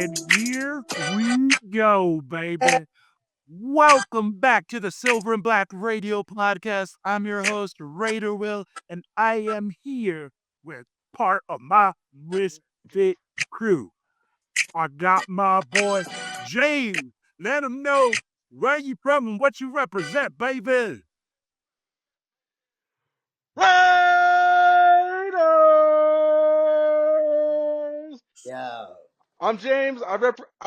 And here we go, baby. Welcome back to the Silver and Black Radio Podcast. I'm your host, Raider Will, and I am here with part of my Misfit Crew. I got my boy, James. Let him know where you from and what you represent, baby. Raiders! Yo, I'm James. I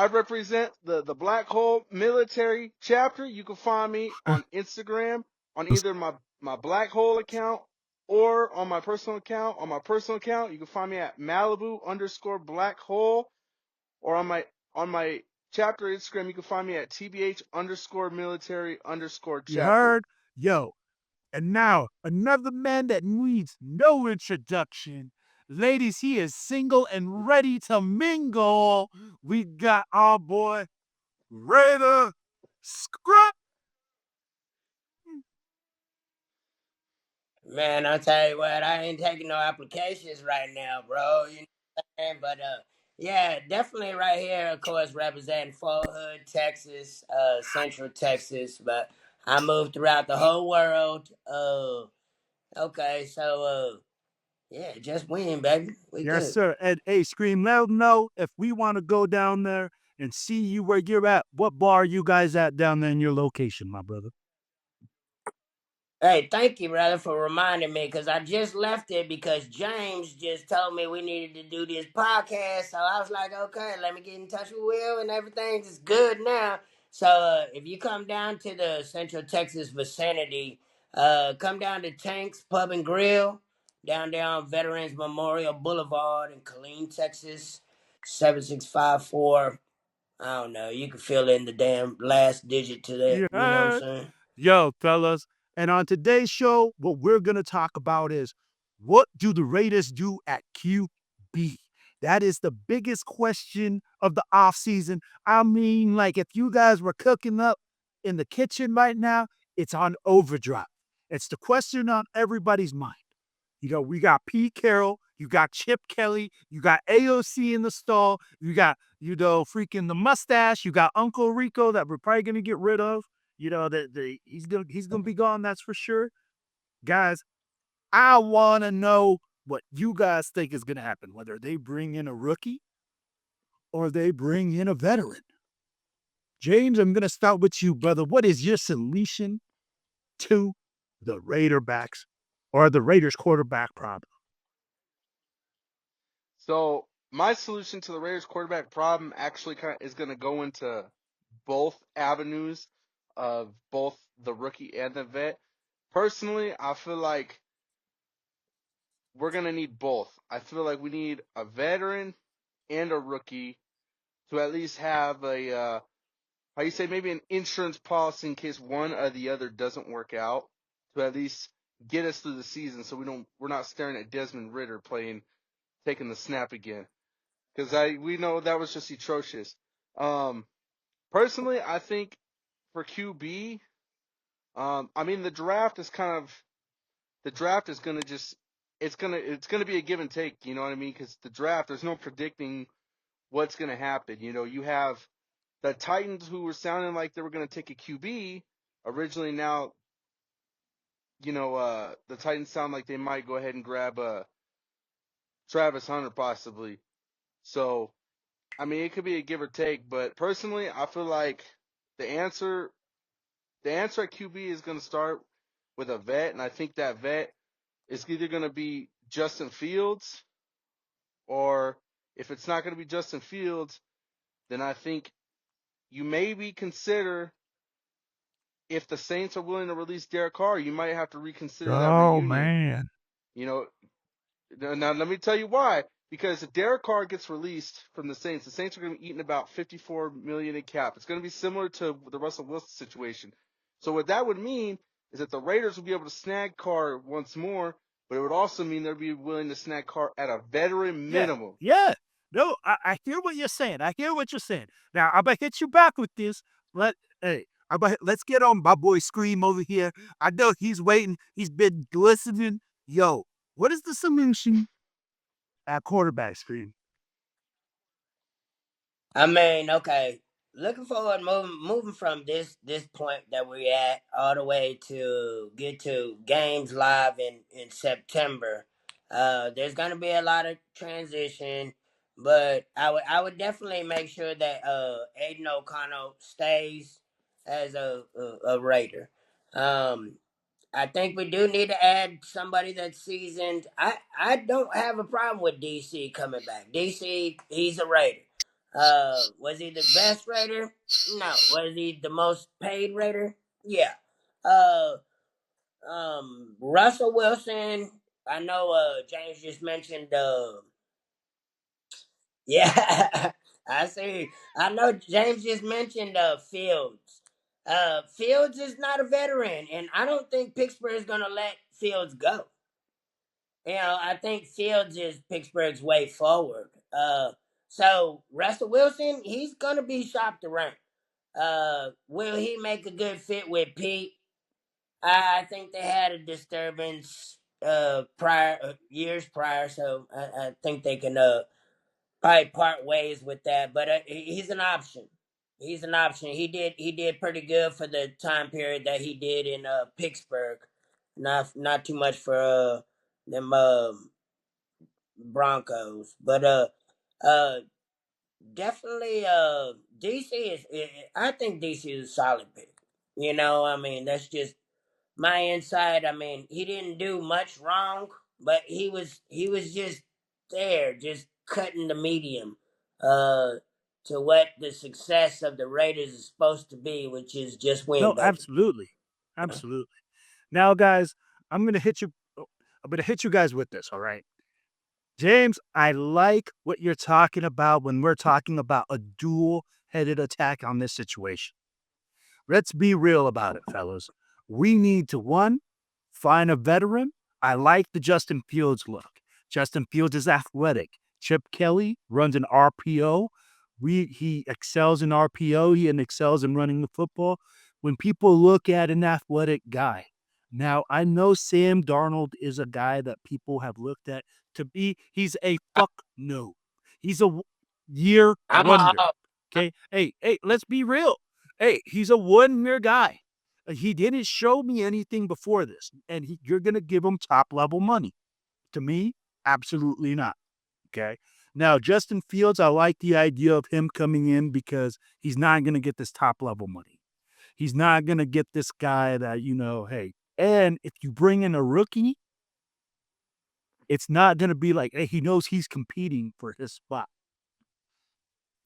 represent the Black Hole Military Chapter. You can find me on Instagram on either my Black Hole account or on my personal account. On my personal account, you can find me at Malibu_Black Hole, or on my chapter Instagram, you can find me at TBH_military You chapter. heard? Yo, and now, another man that needs no introduction. Ladies, he is single and ready to mingle. We got our boy, Raider Scrub. man, I'll tell you what, I ain't taking no applications right now, bro. You know what I'm saying? But yeah, definitely right here, of course, representing Fort Hood, Texas, Central Texas. But I moved throughout the whole world. Okay, so yeah, just win, baby. We Yes, good. sir. And hey, Scream, let them know if we want to go down there and see you where you're at. What bar are you guys at down there in your location, my brother? Hey, thank you, brother, for reminding me because I just left it because James just told me we needed to do this podcast. So I was like, okay, let me get in touch with Will and everything's good now. So if you come down to the Central Texas vicinity, come down to Tanks Pub and Grill down there on Veterans Memorial Boulevard in Killeen, Texas, 7654. I don't know. You can fill in the damn last digit to that. You You know what I'm heard? saying? Yo, fellas. And on today's show, what we're going to talk about is what do the Raiders do at QB? That is the biggest question of the offseason. I mean, like, if you guys were cooking up in the kitchen right now, it's on overdrive. It's the question on everybody's mind. You know, we got Pete Carroll, you got Chip Kelly, you got AOC in the stall, you got, freaking the mustache, you got Uncle Rico that we're probably gonna get rid of. You know, he's gonna be gone, that's for sure. Guys, I wanna know what you guys think is gonna happen, whether they bring in a rookie or they bring in a veteran. James, I'm gonna start with you, brother. What is your solution to the Raiderbacks or the Raiders quarterback problem? So my solution to the Raiders quarterback problem actually kind of is going to go into both avenues of both the rookie and the vet. Personally, I feel like we're going to need both. I feel like we need a veteran and a rookie to at least have a how you say, maybe an insurance policy in case one or the other doesn't work out, to at least get us through the season so we're not staring at Desmond Ritter playing taking the snap again. Because we know that was just atrocious. Um, Personally, I think for QB, I mean the draft is gonna just it's gonna be a give and take. You know what I mean? Because the draft, there's no predicting what's gonna happen. You know, you have the Titans who were sounding like they were gonna take a QB originally. Now, the Titans sound like they might go ahead and grab Travis Hunter possibly. So I mean, it could be a give or take, but personally, I feel like the answer the answer at QB is going to start with a vet, and I think that vet is either going to be Justin Fields, or if it's not going to be Justin Fields, then I think you maybe consider, if the Saints are willing to release Derek Carr, you might have to reconsider that Oh reunion. man. You know, now let me tell you why. Because if Derek Carr gets released from the Saints are going to be eating about $54 million in cap. It's going to be similar to the Russell Wilson situation. So what that would mean is that the Raiders will be able to snag Carr once more, but it would also mean they'd be willing to snag Carr at a veteran Yeah, minimum. yeah. No, I hear what you're saying. I hear what you're saying. Now I'm gonna hit you back with this. Let's get on my boy Scream over here. I know he's waiting. He's been glistening. Yo, what is the solution at quarterback, Scream? I mean, okay. Looking forward, moving from this point that we're at all the way to get to games live in September. There's gonna be a lot of transition, but I would definitely make sure that Aiden O'Connell stays as a Raider. Um, I think we do need to add somebody that's seasoned. I don't have a problem with DC coming back. DC, he's a Raider. Was he the best Raider? No. Was he the most paid Raider? Yeah. Uh, Russell Wilson. I know. James just mentioned. Yeah, I see. I know James just mentioned Fields. Fields is not a veteran, and I don't think Pittsburgh is gonna let Fields go. I think Fields is Pittsburgh's way forward. So Russell Wilson, he's gonna be shopped around. Will he make a good fit with Pete? I think they had a disturbance prior years prior, so I think they can probably part ways with that. But he's an option. He's an option. He did pretty good for the time period that he did in Pittsburgh. Not too much for them Broncos, but uh definitely DC is. I think DC is a solid pick. I mean that's just my insight. I mean he didn't do much wrong, but he was just there, just cutting the medium uh to what the success of the Raiders is supposed to be, which is just win, No, baby. absolutely, absolutely. Now, guys, I'm gonna hit you. I'm gonna hit you guys with this. All right, James. I like what you're talking about when we're talking about a dual-headed attack on this situation. Let's be real about it, fellas. We need to one, find a veteran. I like the Justin Fields look. Justin Fields is athletic. Chip Kelly runs an RPO. He excels in RPO. He excels in running the football. When people look at an athletic guy, now I know Sam Darnold is a guy that people have looked at to be. He's a fuck no. He's a year I'm wonder. a, Okay, hey, let's be real. Hey, he's a 1 year guy. He didn't show me anything before this, and you're going to give him top level money. To me, absolutely not. Okay. Now, Justin Fields, I like the idea of him coming in because he's not going to get this top level money. He's not going to get this guy that, hey, and if you bring in a rookie, it's not going to be like, hey, he knows he's competing for his spot.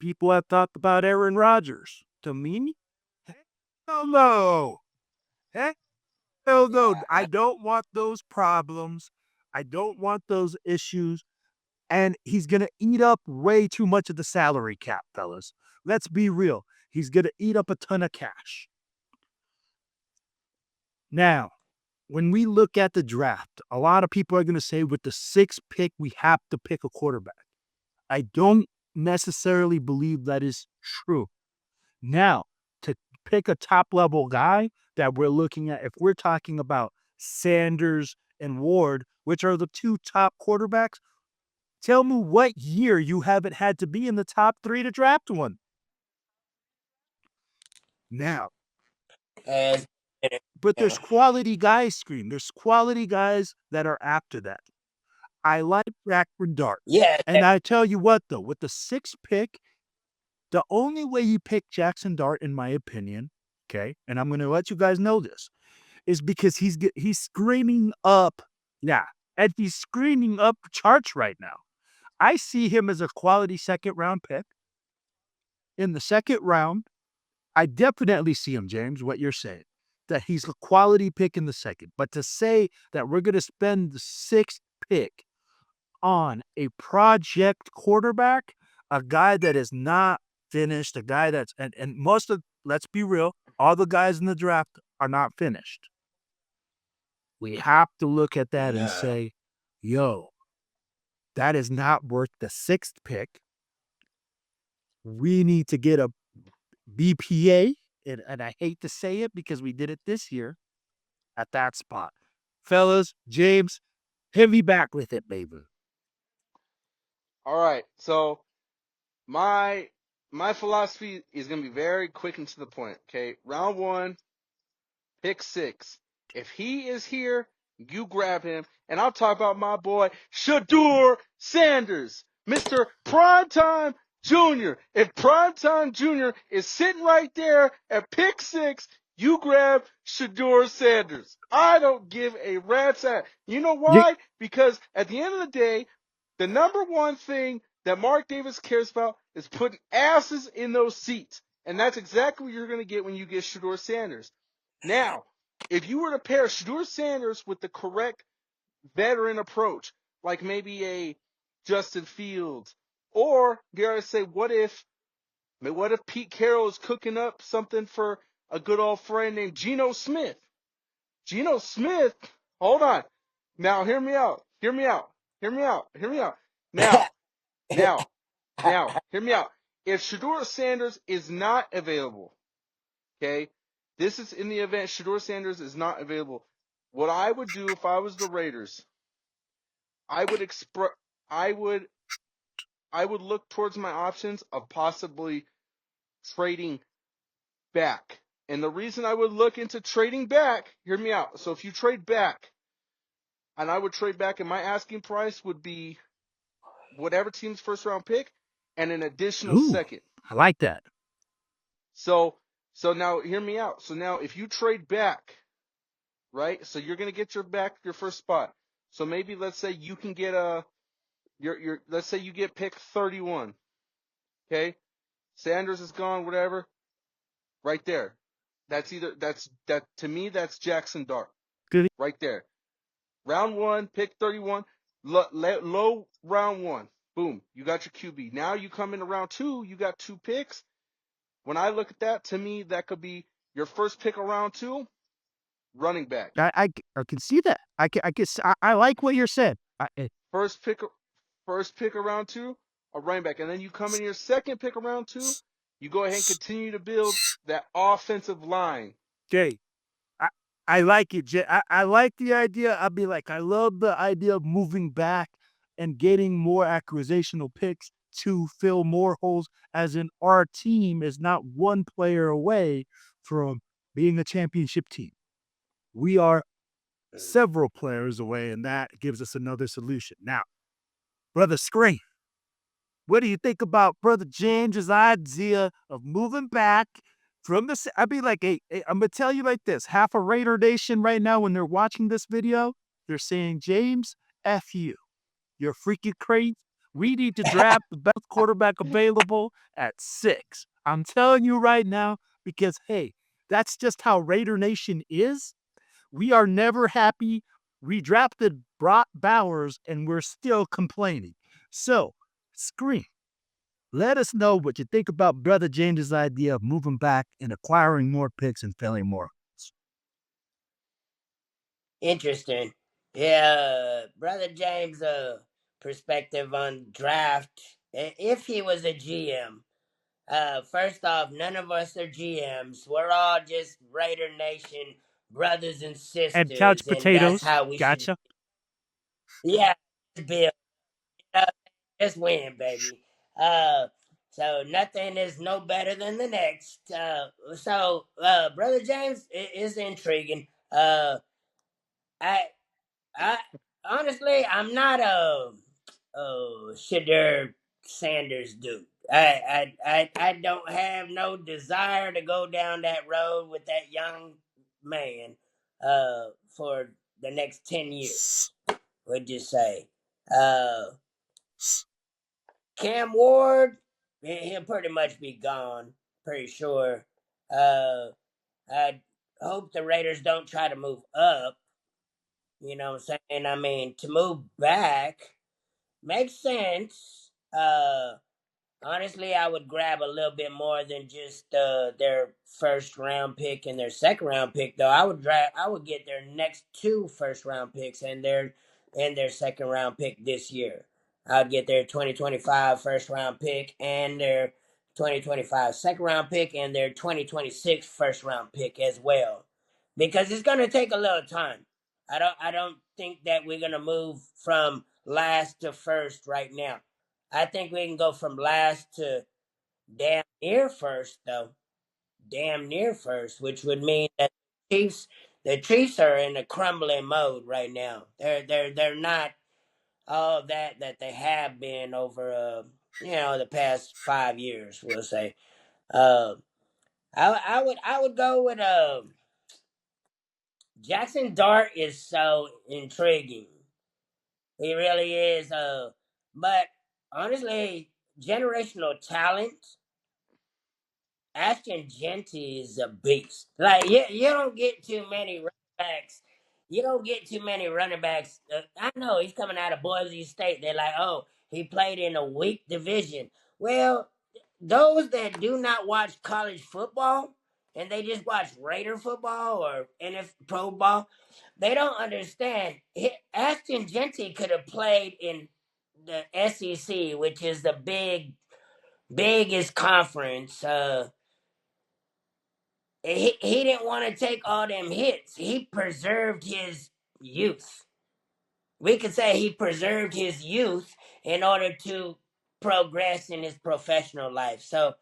People have thought about Aaron Rodgers. To me, hell no. Heck no. I yeah. don't want those problems. I don't want those issues. And he's going to eat up way too much of the salary cap, fellas. Let's be real. He's going to eat up a ton of cash. Now, when we look at the draft, a lot of people are going to say with the sixth pick, we have to pick a quarterback. I don't necessarily believe that is true. Now, to pick a top level guy that we're looking at, if we're talking about Sanders and Ward, which are the two top quarterbacks, tell me what year you haven't had to be in the top three to draft one. Now, As, but yeah. there's quality guys, Scream. There's quality guys that are after that. I like Blackburn Dart. Yeah, And I tell you what, though, with the sixth pick, the only way you pick Jackson Dart, in my opinion, okay, and I'm going to let you guys know this, is because he's screaming up, yeah, and he's screaming up charts right now. I see him as a quality second round pick. In the second round, I definitely see him, James, what you're saying, that he's a quality pick in the second. But to say that we're going to spend the sixth pick on a project quarterback, a guy that is not finished, a guy that's, and most of, let's be real, all the guys in the draft are not finished. We have to look at that and no. say, yo, that is not worth the sixth pick. We need to get a BPA, and I hate to say it because we did it this year at that spot. Fellas, James, hit me back with it, baby. All right. So my my philosophy is going to be very quick and to the point. Okay, round one, pick 6. If he is here, you grab him. And I'll talk about my boy, Shedeur Sanders, Mr. Primetime Jr. If Primetime Jr. is sitting right there at pick 6, you grab Shedeur Sanders. I don't give a rat's ass. You know You, why? Because at the end of the day, the number one thing that Mark Davis cares about is putting asses in those seats. And that's exactly what you're going to get when you get Shedeur Sanders. Now, if you were to pair Shedeur Sanders with the correct veteran approach, like maybe a Justin Fields, or dare I say, what if Pete Carroll is cooking up something for a good old friend named Geno Smith? Geno Smith, hold on. Now, hear me out. Hear me out. Hear me out. Hear me out. Now, now, hear me out. If Shedeur Sanders is not available, okay, this is in the event Shedeur Sanders is not available. What I would do if I was the Raiders, I would I would I would look towards my options of possibly trading back. And the reason I would look into trading back, hear me out. So if you trade back, and I would trade back, and my asking price would be whatever team's first round pick and an additional ooh, second. I like that. So so now hear me out. So now if you trade back, right? So you're gonna get your first spot. So maybe let's say you can get let's say you get pick 31. Okay? Sanders is gone, whatever. Right there. That to me that's Jackson Dart. Good. Right there. Round 1, pick 31, low round 1. Boom, you got your QB. Now you come into round 2, you got 2 picks. When I look at that, to me that could be your first pick of round 2, running back. I can see that. I like what you're saying. First pick around 2, a running back. And then you come in your second pick around 2, you go ahead and continue to build that offensive line. Okay, I I like it. I like the idea. I'd be like, I love the idea of moving back and getting more acquisitional picks to fill more holes. As in, our team is not one player away from being a championship team. We are several players away, and that gives us another solution. Now, Brother Screen, what do you think about Brother James's idea of moving back from the? I'd be like, hey, I'm gonna tell you like this: half a Raider Nation right now, when they're watching this video, they're saying, "James, f you, you're freaking crazy. We need to draft the best quarterback available at 6." I'm telling you right now because hey, that's just how Raider Nation is. We are never happy. We drafted Brock Bowers and we're still complaining. So, Scream, let us know what you think about Brother James's idea of moving back and acquiring more picks and filling more. Interesting. Yeah, Brother James' perspective on draft. If he was a GM, first off, none of us are GMs. We're all just Raider Nation brothers and And couch sisters, and that's potatoes. how we should. Gotcha. Yeah, Bill, just win, baby. Uh, so nothing is no better than the next. Brother James is intriguing. I I honestly, I'm not a Shedeur Sanders dude. I don't have no desire to go down that road with that young man for the next 10 years. Would you say? Uh, Cam Ward, he'll pretty much be gone. Pretty sure. I hope the Raiders don't try to move up. You know what I'm saying? I mean, to move back makes sense. Honestly, I would grab a little bit more than just their first round pick and their second round pick, though. I would get their next 2 first round picks and their second round pick this year. I'd get their 2025 first round pick and their 2025 second round pick and their 2026 first round pick as well, because it's gonna take a little time. I don't think that we're gonna move from last to first right now. I think we can go from last to damn near first though. Damn near first, which would mean that the Chiefs are in a crumbling mode right now. They're not all that they have been over the past 5 years, we'll say. Uh, I would go with Jackson Dart is so intriguing. He really is. But honestly, generational talent. Ashton Gentry is a beast. Like you don't get too many running backs. You don't get too many running backs. I know he's coming out of Boise State. They're like, oh, he played in a weak division. Well, those that do not watch college football and they just watch Raider football or NFL pro ball, they don't understand. Ashton Gentry could have played in the SEC, which is the biggest conference. He didn't want to take all them hits. He preserved his youth. We could say he preserved his youth in order to progress in his professional life. So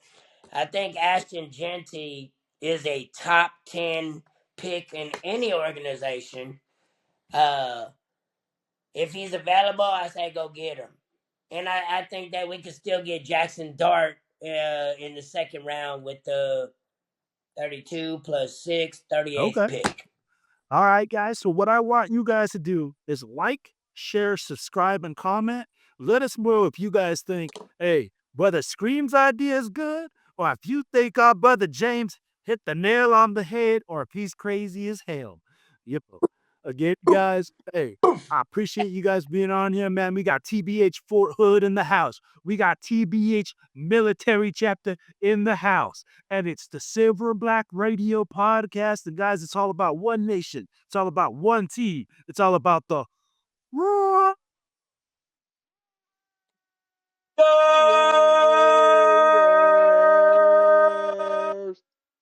I think Ashton Gentry is a top 10 pick in any organization. Uh, if he's available, I say go get him. And I think that we could still get Jackson Dart in the second round with the 32 plus 6, 38th Okay. pick. All right, guys. So what I want you guys to do is like, share, subscribe, and comment. Let us know if you guys think, hey, Brother Scream's idea is good, or if you think our brother James hit the nail on the head, or if he's crazy as hell. Yep. Again, guys, hey, I appreciate you guys being on here, man. We got TBH Fort Hood in the house. We got TBH Military Chapter in the house. And it's the Silver and Black Radio Podcast. And guys, it's all about one nation. It's all about one team. It's all about the raw.